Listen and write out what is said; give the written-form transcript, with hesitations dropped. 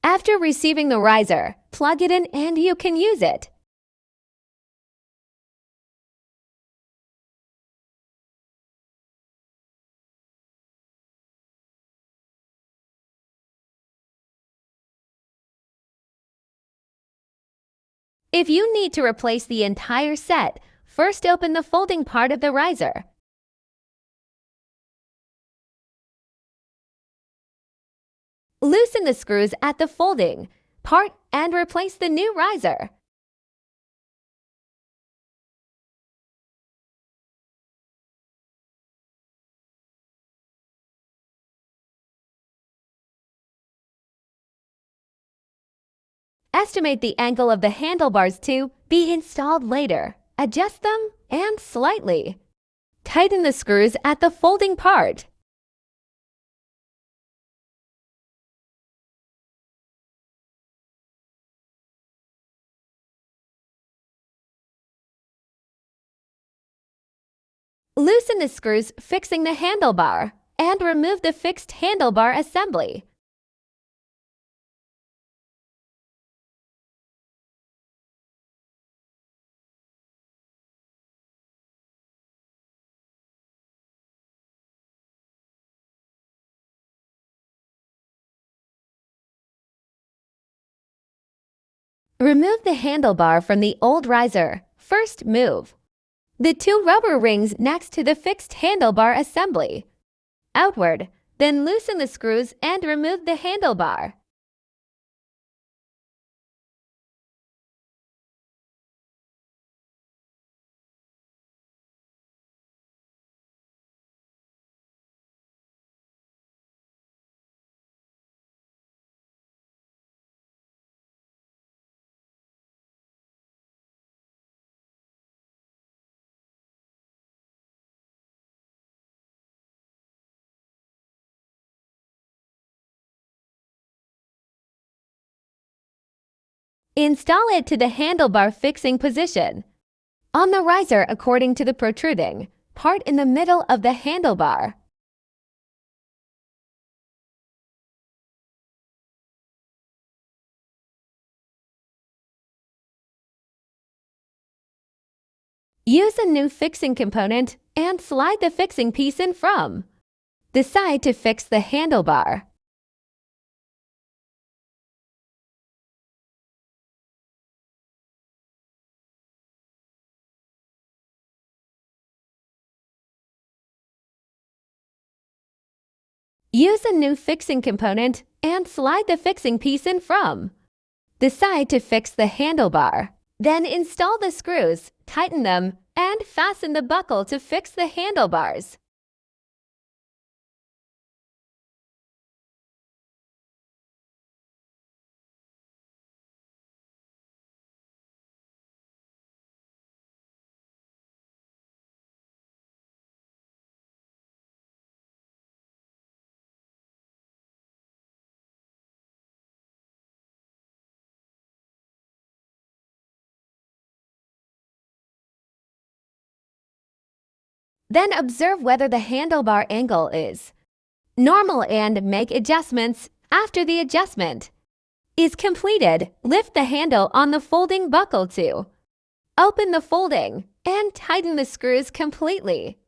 After receiving the riser, plug it in and you can use it. If you need to replace the entire set, first open the folding part of the riser. Loosen the screws at the folding part and replace the new riser. Estimate the angle of the handlebars to be installed later. Adjust them and slightly. Tighten the screws at the folding part. Loosen the screws fixing the handlebar and remove the fixed handlebar assembly. Remove the handlebar from the old riser. First move the two rubber rings next to the fixed handlebar assembly outward, then loosen the screws and remove the handlebar. Install it to the handlebar fixing position on the riser according to the protruding part in the middle of the handlebar. Use a new fixing component and slide the fixing piece in from the side to fix the handlebar. Use a new fixing component and slide the fixing piece in from the side to fix the handlebar. Then install the screws, tighten them, and fasten the buckle to fix the handlebars. Then observe whether the handlebar angle is normal and make adjustments. After the adjustment is completed, lift the handle on the folding buckle to open the folding and tighten the screws completely.